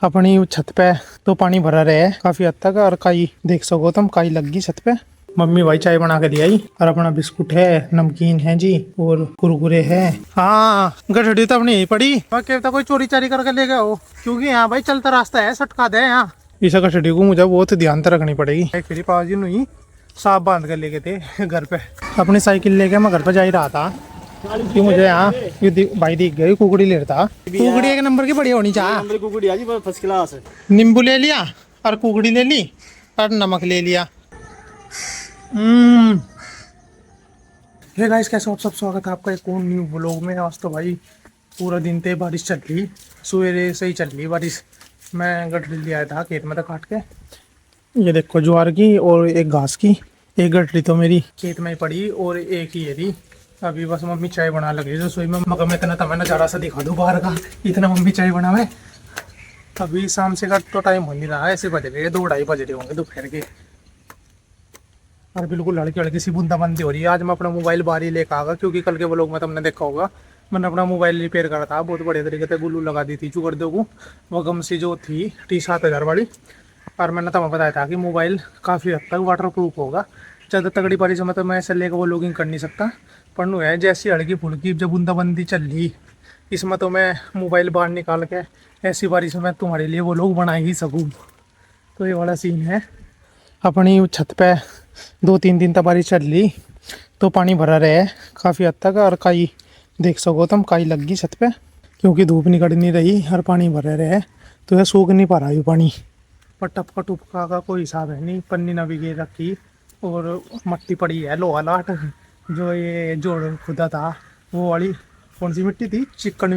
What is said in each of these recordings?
अपनी छत पे तो पानी भरा रहा है काफी हद तक। और काई देख सको तुम, काई लग गई छत पे। मम्मी भाई चाय बना के ले आई और अपना बिस्कुट है, नमकीन है जी, और कुरकुरे है। हाँ गठड़ी तो अपनी यही पड़ी, कहता कोई चोरी चारी करके ले गया हो, क्योंकि यहाँ भाई चलता रास्ता है, सटका दे यहाँ। इस गठड़ी को मुझे बहुत ध्यान से रखनी पड़ेगी। फिर पापा जी नहीं सांप बांध कर लेके थे घर पे। अपनी साइकिल लेके मैं घर पे जा ही रहा था कि मुझे यहाँ भाई दिख गई, कुकड़ी ले रहा था। कुकड़ी एक नंबर की बढ़िया होनी चाहिए। कुकड़ी आज फर्स्ट क्लास है। नींबू ले लिया और कुकड़ी ले ली और नमक ले लिया। हे गाइस, कैसे हो आप सब? स्वागत है आपका एक और न्यू व्लॉग में। आज तो भाई पूरा दिन ते बारिश चल रही, सवेरे से ही चल रही बारिश। मैं गठरी ले आया था खेत में तो काट के। ये देखो ज्वार की और एक घास की। एक गठरी तो मेरी खेत में ही पड़ी और एक ही है थी। अभी बस मम्मी चाय बना लगी रसोई में। मगर मैं इतना मैं नज़ारा सा दिखा दूँ बाहर का, इतना मम्मी चाय बनावे। अभी शाम से का तो टाइम हो नहीं रहा है, ऐसे बज रहे 2-2:30 बज रहे होंगे दोपहर के। और बिल्कुल हल्की हल्की सी बूंदाबांदी हो रही है। आज मैं अपना मोबाइल बाहर ही लेकर आगा, क्योंकि कल के व्लॉग में तुमने देखा होगा मैंने अपना मोबाइल रिपेयर करा था। बहुत बढ़िया तरीके से ग्लू लगा दी थी चुकड़दे को, वो गम सी जो थी T7000 वाली। और मैंने तुम्हें बताया था कि मोबाइल काफ़ी हद तक वाटर प्रूफ होगा। ज़्यादा तगड़ी बारिश में तो मैं ऐसे लेकर वो लॉगिंग कर नहीं सकता, पर नु है जैसी हल्की फुल्की जब बूंदाबंदी चल रही, इसमें तो मैं मोबाइल बाहर निकाल के ऐसी बारिश में तुम्हारे लिए वो लोग बना ही सकूँ। तो ये वाला सीन है। अपनी छत पे 2-3 दिन तक बारिश चल रही तो पानी भरा रहा है काफ़ी हद तक। और काई देख सको तुम, काई लग गई छत पे, क्योंकि धूप निकल नहीं रही और पानी भरा रहा है तो यह सूख नहीं पा रहा है पानी। पर टपका टुपका का कोई हिसाब है नहीं। पन्नी ना भिगे रखी और मट्टी पड़ी है लोहा लाट, जो ये जोड़ खुदा था वो वाली कौन सी मिट्टी थी, चिकनी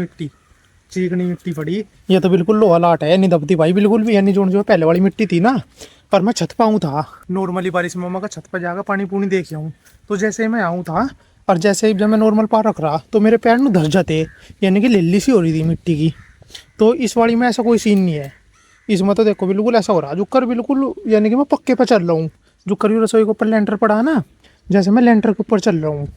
मिट्टी पड़ी। ये तो बिल्कुल लोहा लाट है, नहीं दबती भाई बिल्कुल भी है नहीं। जो पहले वाली मिट्टी थी ना। पर मैं छत पर आऊँ था नॉर्मली बारिश में, मैं छत पर जाकर पानी पूनी देख आऊँ। तो जैसे ही मैं आऊँ था और जैसे ही जब मैं नॉर्मल पार रख रहा तो मेरे पैर में धस जाते, यानी कि लिल्ली सी हो रही थी मिट्टी की। तो इस वाली में ऐसा कोई सीन नहीं है। इसमें तो देखो बिल्कुल ऐसा हो रहा जुक्कर बिल्कुल, यानी कि मैं पक्के पर चल रहा हूँ। जुक्कर भी रसोई के ऊपर लेंटर पड़ा है ना, जैसे मैं लेंटर के ऊपर चल रहा हूँ,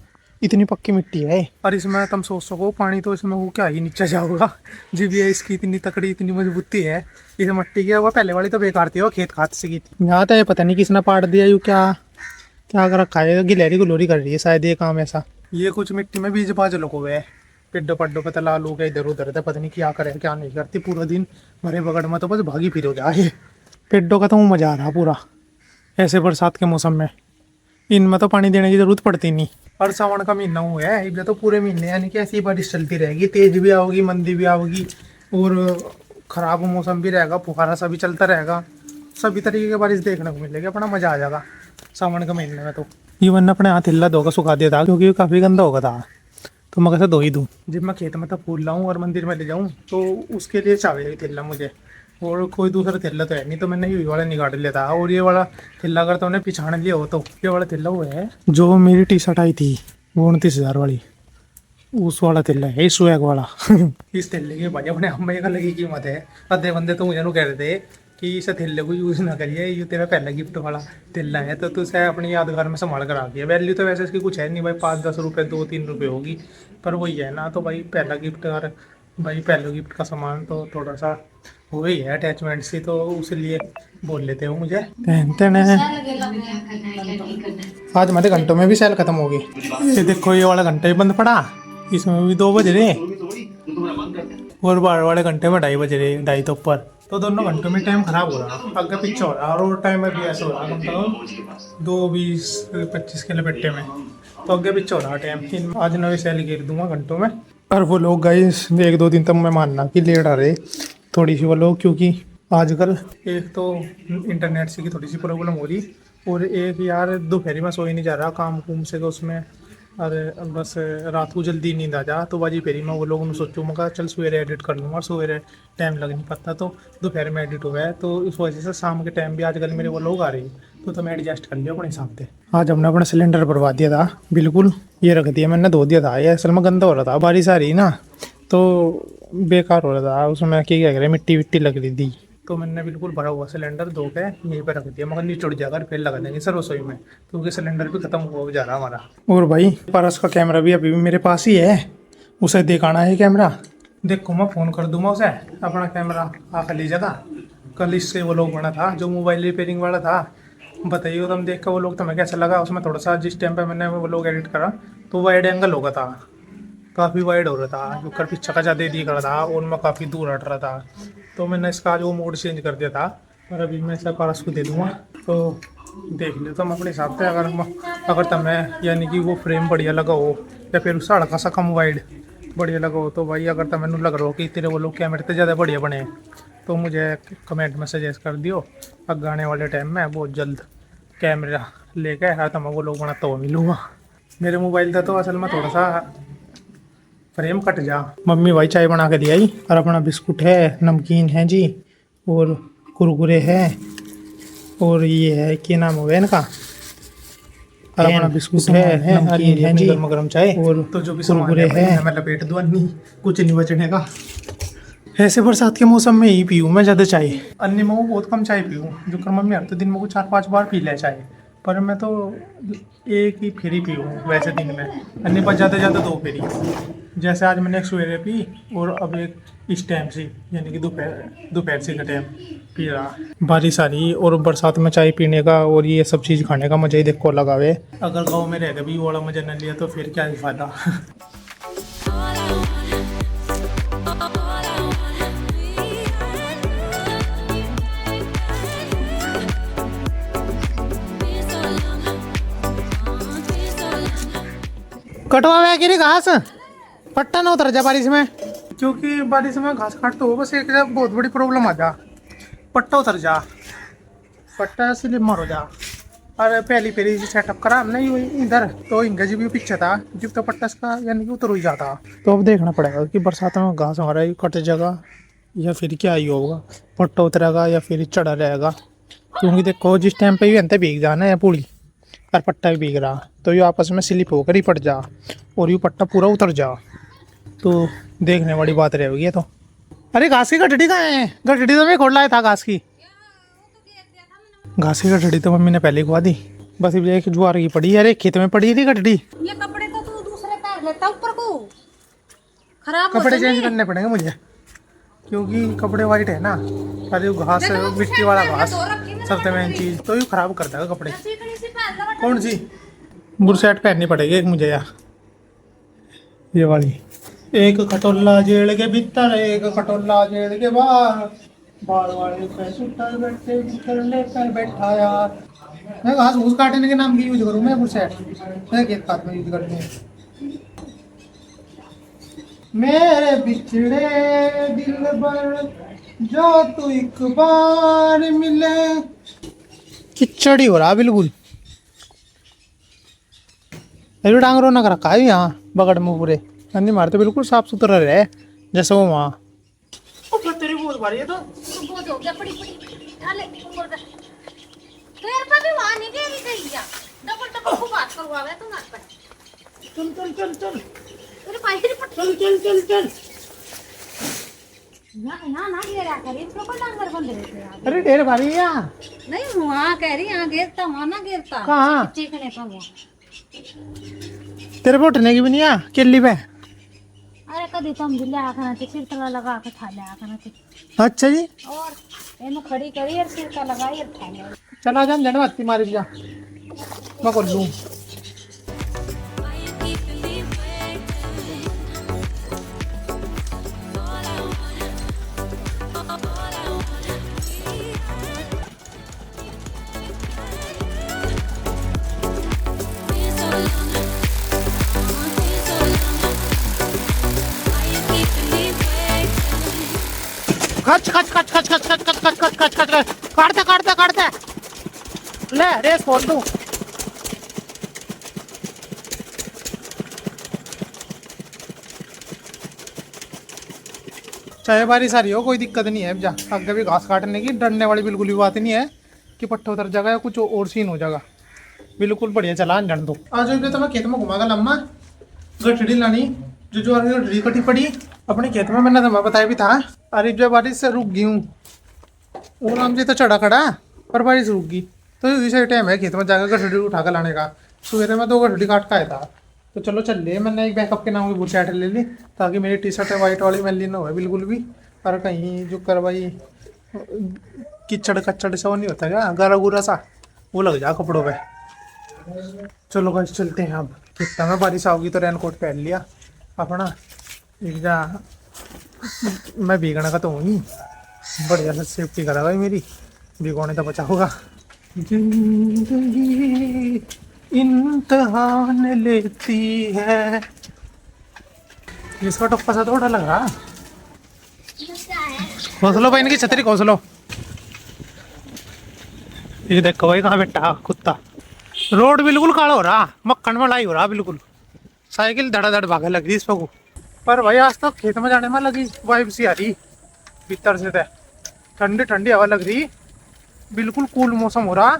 इतनी पक्की मिट्टी है। और इसमें तुम सोच सको पानी तो इसमें वो क्या ही नीचे जाओगा। जी भी है इसकी इतनी तकड़ी, इतनी मजबूती है इस मिट्टी की। वो पहले वाली तो बेकार थी, वो खेत खाद से की थी। यहाँ तो ये पता नहीं किसने पाट दिया, यू क्या क्या कर रखा है, गिलहरी गुलोरी कर रही है शायद ये काम ऐसा। ये कुछ मिट्टी में बीज बाज लोग हुए हैं, पिड्डो पड्डो पे तला लोग इधर उधर थे, पता नहीं क्या करे क्या नहीं करती। पूरा दिन भरे बगड़ में तो बस भागी फिर हो जाए। पिड्डो का तो मजा आ रहा पूरा ऐसे बरसात के मौसम में। इनमें तो पानी देने की जरूरत पड़ती नहीं। और सावन का महीना हुआ है, इधर तो पूरे महीने यानी कि ऐसी बारिश चलती रहेगी। तेज भी आओगी, मंदी भी आओगी, और ख़राब मौसम भी रहेगा, फुहारा सा भी चलता रहेगा। सभी तरीके की बारिश देखने को मिलेगी, अपना मज़ा आ जाएगा सावन के महीने में। तो इवन अपने हाथ हिल्ला धोकर सुखा दिया था, क्योंकि काफ़ी गंदा होगा था, तो मैं कैसे धो ही दूँ। जब मैं खेत में तो फूल लाऊँ और मंदिर में ले जाऊँ तो उसके लिए चाहिए थिल्ला मुझे, और कोई दूसरा थिल्ला तो है नहीं। तो मैंने ये वाला निकाल लिया था। और ये वाला थिल्ला अगर तुमने पिछाड़ लिया हो तो ये वाला थिल्ला वो है जो मेरी T-शर्ट आई थी वो 29,000 वाली, उस वाला थिल्ला है, इस स्वैग वाला। इस थिल्ले की भाई अपने हम में अलग ही कीमत है। आधे बंदे तो मुझे कह रहे थे कि इस थिल्ले को यूज़ ना करिए, ये तेरा पहला गिफ्ट वाला थिल्ला है, तो तू इसे अपनी यादगार में संभाल कर आ गया। वैल्यू तो वैसे इसकी कुछ है नहीं भाई, 5-10 रुपये 2-3 रुपये होगी, पर वही है ना। तो भाई पहला गिफ्ट, और भाई पहले गिफ्ट का सामान तो थोड़ा सा हो गई है अटैचमेंट सी, तो उसलिए बोल लेते हो मुझे। आज हमारे घंटों में भी सेल खत्म होगी। ये देखो ये वाला घंटा ही बंद पड़ा, इसमें भी 2 बज रहे, और बाहर वाले घंटे में 2:30 बज रहे, 2:30 तो ऊपर। तो दोनों घंटों में टाइम खराब हो रहा, आगे पीछे हो रहा, और टाइम में भी ऐसा हो रहा कम से कम 2:20-25 के लपेटे में, तो आगे पीछे हो रहा टाइम। आज नवी सेल गिर दूंगा घंटों में। और वो लोग गाइस 1-2 दिन तक मैं मानना कि लेट आ रहे थोड़ी सी वो लोग, क्योंकि आजकल एक तो इंटरनेट से की थोड़ी सी प्रॉब्लम हो रही, और एक यार दोपहरी में सोई नहीं जा रहा काम कुम से, तो उसमें अरे बस रात को जल्दी नींद आ जा। तो बाजी फेरी में वो लोग ने सोचूँ मैं चल सवेरे एडिट कर लूँगा, सवेरे टाइम लग नहीं पाता, तो दोपहर में एडिट हुआ है। तो इस वजह से शाम के टाइम भी आजकल मेरे वो लोग आ रही, तो मैं एडजस्ट कर लिया अपने हिसाब से। आज हमने अपना सिलेंडर भरवा दिया था बिल्कुल, ये रख दिया मैंने, धो दिया था। ये असल में गंदा हो रहा था, बारिश आ रही ना तो बेकार हो रहा था, उसमें क्या कह रहे मिट्टी विट्टी लग रही थी। तो मैंने बिल्कुल भरा हुआ सिलेंडर धो के यहीं पर रख दिया, मगर नीचे उड़ जाएगा, फिर लगा देंगे सर रसोई में, क्योंकि सिलेंडर भी खत्म हो जा रहा हमारा। और भाई पारस का कैमरा भी अभी भी मेरे पास ही है, उसे दिखाना है कैमरा, देखो मैं फ़ोन कर दूंगा उसे, अपना कैमरा आकर लीजिए था। कल इससे वो लोग बना था जो मोबाइल रिपेयरिंग वाला था। बताइए तुम देख कर वो लोग तुम्हें कैसा लगा? उसमें थोड़ा सा जिस टाइम पे मैंने वो लोग एडिट करा तो वाइड एंगल हो गया था, काफ़ी वाइड हो रहा था, जो कर पीछे का ज़्यादा दिख रहा था और मैं काफ़ी दूर हट रहा था। तो मैंने इसका जो मोड चेंज कर दिया था, और अभी मैं इसका पारस को दे दूँगा। तो देख लो तुम अपने हिसाब से, अगर तुम्हें यानी कि वो फ्रेम बढ़िया लगा हो या फिर उसका हल्का सा कम वाइड बढ़िया लगा हो, तो भाई अगर तुम्हें लग रहा हो कि तेरे वो लोग कैमरे से ज़्यादा बढ़िया बने तो मुझे कमेंट में सजेस्ट कर दियो। अब आने वाले टाइम में बहुत जल्द कैमरा लेके हाँ तुम वो लोग बनाता हुआ मिलूँगा। मेरे मोबाइल का तो असल में थोड़ा सा फ्रेम कट जा। मम्मी भाई चाय बना के दिया ही, और अपना बिस्कुट है, नमकीन है जी, और कुरकुरे है, और ये है क्या नाम हो गया इनका, और अपना बिस्कुट है, नमकीन है जी, गर्मा गर्म चाय, और तो जो भी कुरकुरे है मैं लपेट दूँ, नहीं कुछ नहीं बचने का। ऐसे बरसात के मौसम में ही पीऊँ मैं ज़्यादा चाय। अन्य में वो बहुत कम चाय पीऊँ, जो कर मम्मी हफ्ते दिन में को 4-5 बार पी ले चाय, पर मैं तो एक ही फेरी पीऊँ वैसे दिन में, अन्य पर ज़्यादा ज़्यादा 2 फेरी। जैसे आज मैंने एक सवेरे पी और अब एक इस टाइम से, यानी कि दोपहर से का टाइम पी रहा। बारिश आ रही और बरसात में चाय पीने का और ये सब चीज़ खाने का मज़ा ही देखो लगावे। अगर गाँव में रह के भी वाला मज़ा न लिया तो फिर क्या फ़ायदा। कटवा गिरी घास, पट्टा ना उतर जा बारिश में, क्योंकि बारिश में घास काटते हो बस एक बहुत बड़ी प्रॉब्लम आ जा, पट्टा उतर जा, पट्टा स्लिप मारो जा। अरे पहली पहली सेटअप करा हमने इधर, तो इंगज भी पीछे था जब तो पट्टा इसका यानी कि उतर ही जाता। तो अब देखना पड़ेगा कि बरसात में घास हमारा ही कट जाएगा या फिर क्या ही होगा, पट्टा उतरेगा या फिर चढ़ा रहेगा। क्योंकि देखो जिस टाइम पे भी अंत भीग जाना है पूरी और पट्टा भी भीग रहा, तो ये आपस में स्लिप होकर ही पट जा और ये पट्टा पूरा उतर जा, तो देखने वाली बात रहेगी ये तो। अरे घास की गठड़ी कहाँ है? गठड़ी तो मैं खोल लाया था घास की। घास की गठड़ी तो मम्मी ने पहले खुआ दी, बस अब एक ज्वार की पड़ी है। अरे खेत में पड़ी थी गठड़ी। ये कपड़े तो तू दूसरे पहन लेता ऊपर को, खराब हो कपड़े चेंज जाएंगे। करने पड़ेंगे मुझे, क्योंकि कपड़े वाइट है ना, अरे घास मिट्टी वाला घास सबसे मेन चीज, तो ये खराब कर देगा कपड़े। सीकड़ी सी पहन ले बट कौन सी बुरशर्ट पहननी पड़ेगी एक मुझे यार, ये वाली। एक खटोला जेड़ के भीतर, एक खटोला जेड़ के बाहर, बाल वाले पे सुतर बैठे भीतर लेकर बैठा यार। मैं घास घूस काटने के नाम की यूज करूँ मैं बुरशर्ट, मैं खेत खाद में यूज करनी है। मेरे बिछड़े दिल पर जो तू एक बार मिले। किचड़ी हो रहा बिल्कुल, अरे डांगरों ना कर रखा है यहाँ बगड़ में पूरे, अन्य मारते बिल्कुल साफ सुथरा रहे जैसे वो वहाँ। तेरी बहुत भारी है तो बहुत हो गया, पड़ी पड़ी डाले ऊपर का पैर पे भी वहां नहीं गई गई या डबल डबल को बात करवावे तो ना पर चल चल चल चल तेरे पाई रे पट चल चल चल चल। ना ना ये रहा करे इसको को डांगर बंद रहते यार। अरे ढेर भारी है यहाँ। नहीं वहां कह रही यहां गिरता वहां ना गिरता कहाँ? चिकने पर वो तेरे पे उठने की भी नहीं है किल्ली पे। अरे कभी तो हम दिल्ली आकर ना सिर तला लगा के खा ले आकर ना अच्छा जी, और एनो खड़ी करी और सिर का लगाई और खा ले। चला जा जन मत्ती मारी जा मैं कर लूँ। खच खच खच खच खच खच खच खच खच खच खच काटते काटते काटते ले रेस खोल दूँ। चाहे बारिश आ रही हो कोई दिक्कत नहीं है, अब जा आगे भी घास काटने की डरने वाली बिल्कुल भी बात नहीं है कि पट्टा उतर जाएगा या कुछ और सीन हो जाएगा, बिल्कुल बढ़िया चला जन दो। आज तो मैं खेत में घुमागा लम्मा गठड़ी लानी जो गठड़ी कटी पड़ी अपने खेत में, मैंने तुम्हें बताया भी था। अरे जब बारिश से रुक गई हूँ वो नाम से तो चढ़ा खड़ा पर बारिश रुक गई, तो इसी टाइम है खेत में जाकर गठड़ी उठा कर लाने का। सवेरे में 2 गठड़ी काट का आया था तो चलो चल लिए। मैंने एक बैकअप के नाम की बुशर्ट ले ली ताकि मेरी टी शर्ट है वाइट वाली मैली ना हो बिल्कुल भी। और कहीं जो करवाई कीचड़ कच्चड़ सा वो नहीं होता क्या, गरा गुरा सा, वो लग जा कपड़ों पे। चलो गाइस चलते हैं। अब कितना में बारिश आओगी तो रेनकोट पहन लिया अपना। एक जा मैं भीगने का तो हूँ ही, बढ़िया से सेफ्टी करा भाई मेरी, भिगोने तो बचा होगा। जिंदगी इम्तिहान लेती है। जिसका टप्पा सा थोड़ा लग रहा। घोंसलो भाई, इनकी छतरी घोंसलो। ये देखो भाई कहाँ बैठा कुत्ता। रोड बिल्कुल काला हो रहा, मक्खन मलाई हो रहा बिल्कुल। साइकिल धड़ाधड़ भागे लग रही इस पर। पर भाई आज तो खेत में जाने में लगी वाइब सी आ रही भीतर से। तो ठंडी ठंडी हवा लग रही, बिल्कुल कूल मौसम हो रहा।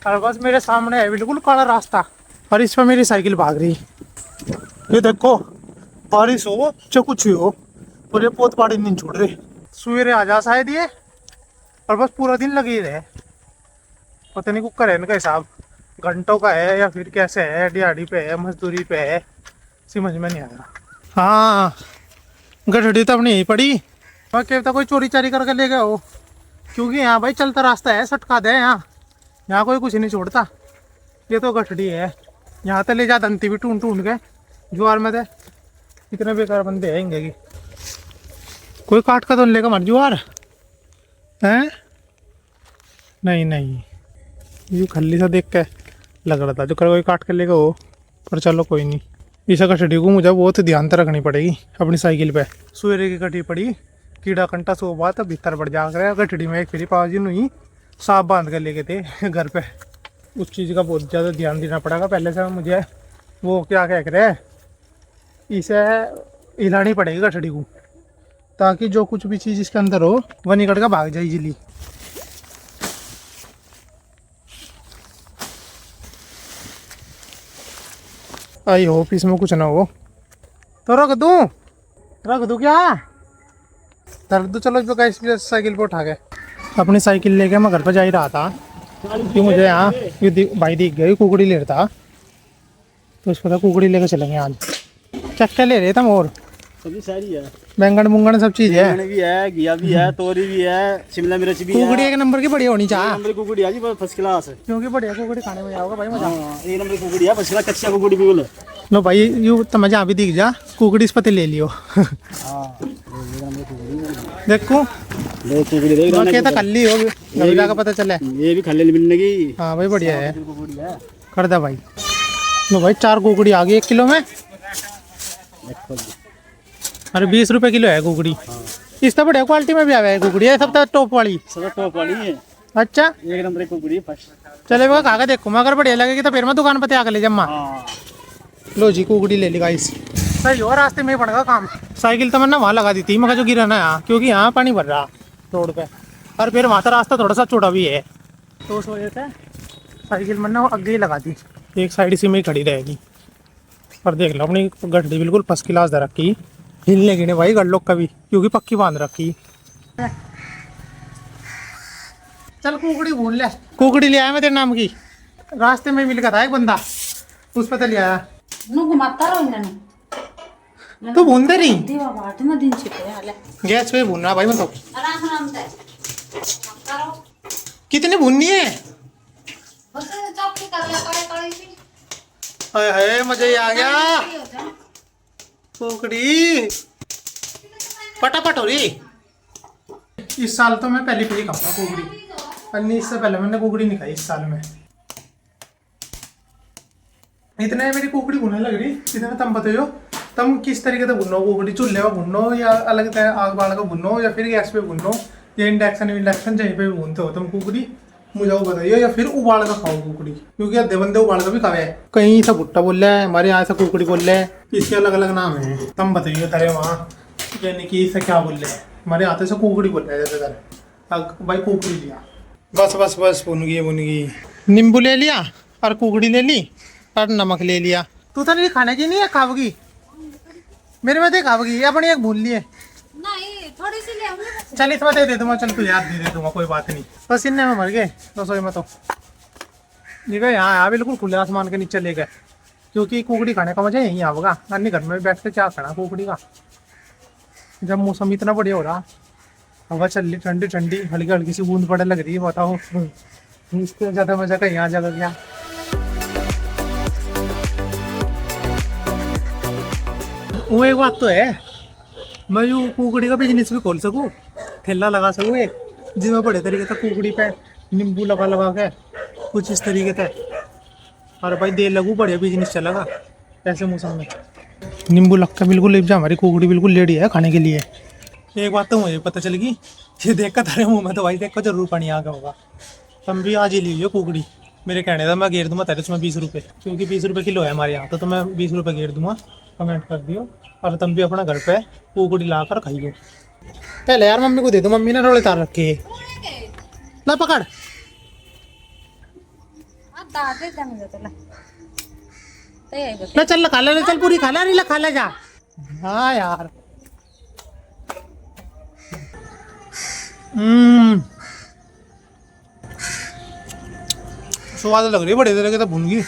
और बस मेरे सामने है बिल्कुल काला रास्ता और इस पर मेरी साइकिल भाग रही। ये देखो बारिश हो चाहे कुछ ही हो, और ये पोत पाड़ी नहीं छोड़ रहे। सवेरे आ जा शायद ये, और बस पूरा दिन लगे ही रहे। पता नहीं कुकर है इनका हिसाब, घंटों का है या फिर कैसे है, दिहाड़ी पे है मजदूरी पे है, समझ में नहीं आ रहा। हाँ गठड़ी तो अपनी यही पड़ी। मैं कहता कोई चोरी चारी करके ले गया हो, क्योंकि यहाँ भाई चलता रास्ता है, सटका दे यहाँ कोई कुछ नहीं छोड़ता। ये तो गठड़ी है, यहाँ तो ले जा दंती भी ढूंढ ढूंढ के ज्वार में थे। इतने बेकार बंदे आएंगे कि कोई काट का तो लेगा मर ज्वार है। नहीं नहीं, ये खल्ली सा देख के लग रहा था जो कोई काट के लेगा हो, पर चलो कोई नहीं। इस गठड़ी को मुझे बहुत ध्यान से रखनी पड़ेगी अपनी साइकिल पे। सवेरे की गठड़ी पड़ी, कीड़ा कंटा सो बात भीतर बढ़ जा कर गठड़ी में एक फिर पाजी नहीं सांप बांध कर लेके थे घर पे। उस चीज़ का बहुत ज़्यादा ध्यान देना पड़ेगा पहले से मुझे। वो क्या कह रहे, इसे हिलानी पड़ेगी गठड़ी को, ताकि जो कुछ भी चीज़ इसके अंदर हो वह निकल कर भाग जाए इजीली। आई होप इसमें कुछ ना हो। तो रख दूँ क्या? रख दूँ। चलो जो गाइस साइकिल पे उठा के अपनी साइकिल लेके मैं घर पर जा ही रहा था कि मुझे यहाँ भाई दिख गई कुकड़ी ले रहा था, तो उसको था कुकड़ी लेके चलेंगे आज। चक्के ले रहे थे और सब्जी सारी है, बैंगन मुंगन सब चीज़ है। बैंगन भी है, घिया भी है, तोरी भी है, शिमला मिर्च भी है। कुकड़ी एक नंबर की बढ़िया होनी चाहिए। नंबर की कुकड़ी है जी, फर्स्ट क्लास है। क्योंकि बढ़िया कुकड़ी खाने में आओगे भाई मजा। एक नंबर की कुकड़ी है, फर्स्ट क्लास कच्चा कुकड़ी भी बोले। लो भाई यू तो मजा अभी दिख जा, कुकड़ी इस पते ले लियो। देखो दो कुकड़ी देख तो कहता खल्ली हो अभी का पता चले। ये भी खल्ले मिलने की। हाँ भाई बढ़िया है, कुकड़ी है। कर दे भाई। लो भाई 4 कुकड़ी आ गई 1 किलो में। अरे 20 रुपए किलो है कुकड़ी। इस तो बढ़िया क्वालिटी में भी आया है कुकड़ी है, सब तो टॉप वाली। सब टॉप वाली है। अच्छा एक नंबर की कुकड़ी फर्स्ट। चले वो खा के देखो, मैं अगर बढ़िया लगेगी तो फिर मैं दुकान पर आकर ले जम्मा। लो जी कुकड़ी ले ली गाइस। सही हो रास्ते में ही पड़ेगा काम। साइकिल तो मैंने वहाँ लगा दी थी, मगर जो गिराना है क्योंकि यहाँ पानी भर रहा रोड पे, और फिर वहाँ का रास्ता थोड़ा सा छोटा भी है, तो उस वजह से साइकिल मैंने वो आगे ही लगा दी, एक साइड इसी में ही खड़ी रहेगी। पर देख लो अपनी गड्डी बिल्कुल फर्स्ट क्लास दे रखी, हिलने गिने भाई गड़ लोग कभी, क्योंकि पक्की बांध रखी। चल कुकड़ी भून ले। कुकड़ी ले आया मैं तेरे नाम की, रास्ते में मिल गया था एक बंदा, उस पर ले आया। घुमाता रहो इन्हें तो भून दे रही दीवा बात में दिन छिपे हाले गैस पे भूनना भाई। मतलब आराम आराम से करो। कितनी भूननी है? बस चौकी कर ले कड़े कड़े सी। हाय हाय मजा ही आ गया। कुकड़ी फटाफट हो रही। इस साल तो मैं पहली पहली खाऊंगा कुकड़ी, अन्नी इससे पहले मैंने कुकड़ी नहीं खाई इस साल में। इतने मेरी कुकड़ी भुनने लग रही, इतने तुम बताइयो तुम किस तरीके से भुनो कुकड़ी? चूल्हे पर भुनो या अलग आग बाल का भुनो या फिर गैस पे भुनो या इंडक्शन कहीं पे भी भूनते हो तुम कुकड़ी? मुझे वो बताइए, या फिर उबाल का खाओ कुकड़ी? क्योंकि अद्धे बंदे उबाल का भी खावे, कहीं से भुट्टा बोल रहा है, हमारे यहाँ से कुकड़ी बोल रहे हैं, इसके अलग अलग नाम है। तुम बताइए तेरे वहाँ यानी कि इसे क्या बोल रहे हैं? हमारे यहाँ से कुकड़ी बोल रहे हैं ज़्यादातर। भाई कुकड़ी लिया, बस बस बस भुन गई। नींबू ले लिया और कुकड़ी ले ली और नमक ले लिया। तू तो नहीं खाने की नहीं है, खाओगी मेरे में खाओगी अपनी एक भूल लिए। नहीं थोड़ी सी ले आऊंगी। चल इसमें दे दूंगा, चल तू याद दे दूंगा, कोई बात नहीं। पसीने में मर गए रसोई में तो। ठीक है यहाँ बिल्कुल खुले आसमान के नीचे ले गए, क्योंकि कुकड़ी खाने का मजा यही आएगा, अन्य घर में बैठ के क्या खाना कुकड़ी का। जब मौसम इतना बढ़िया हो रहा, हवा चल रही ठंडी ठंडी, हल्की हल्की सी बूंद पड़ने लग रही है, बताओ इससे ज्यादा मजा कहीं आ जाएगा क्या। वो एक बात तो है, मैं यूँ कुकड़ी का बिजनेस भी खोल सकूँ, ठेला लगा सकूँ एक, जिसमें बड़े तरीके से कुकड़ी पे नींबू लगा लगा के कुछ इस तरीके से, और भाई दे लगू बढ़िया बिजनेस चलेगा ऐसे मौसम में। नींबू लग के बिल्कुल लिप जा, हमारी कुकड़ी बिल्कुल रेडी है खाने के लिए। एक बात तो मुझे पता चल गई, ये देख कर तेरे मुँह में तो भाई देख कर जरूर पानी आ गया होगा। तुम भी आज ही लीजिए कुकड़ी, मेरे कहने था मैं घेर दूंगा तेरे उसमें 20 रुपये, क्योंकि 20 रुपये किलो है हमारे यहाँ, तो मैं 20 रुपये घेर दूंगा, कमेंट कर दियो। और तुम भी अपना घर पे कुकड़ी ला कर खाइयो। पहले यार मम्मी को दे दो, मम्मी ने रोले तार रखे है। ला पकड़। हाँ दादे जम चला तो यही बता। ना चल खा ले, चल पूरी खा ले, नहीं खा ले जा। हाँ यार स्वाद लग रही है बड़े तरह के, तो भून गई,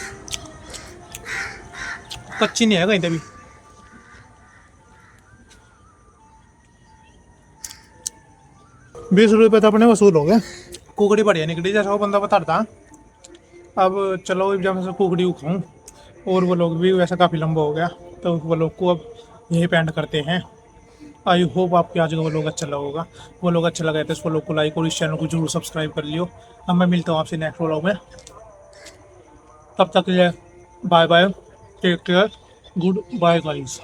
कच्ची नहीं है कहीं तभी। 20 रुपये तो अपने वसूल हो गए। कुकड़ी बढ़िया निकली जैसा वो बंदा बता था। अब चलो जब से कुकड़ी को खाऊं, और वो लोग भी वैसा काफ़ी लंबा हो गया, तो वो लोग को अब यही पेंड करते हैं। आई होप आपके आज का वो लोग अच्छा लगा होगा। वो लोग अच्छा लगा तो इस लोग को लाइक और इस चैनल को जरूर सब्सक्राइब कर लियो। अब मैं मिलता हूँ आपसे नेक्स्ट व्लॉग में, तब तक के लिए bye bye, take care, goodbye guys.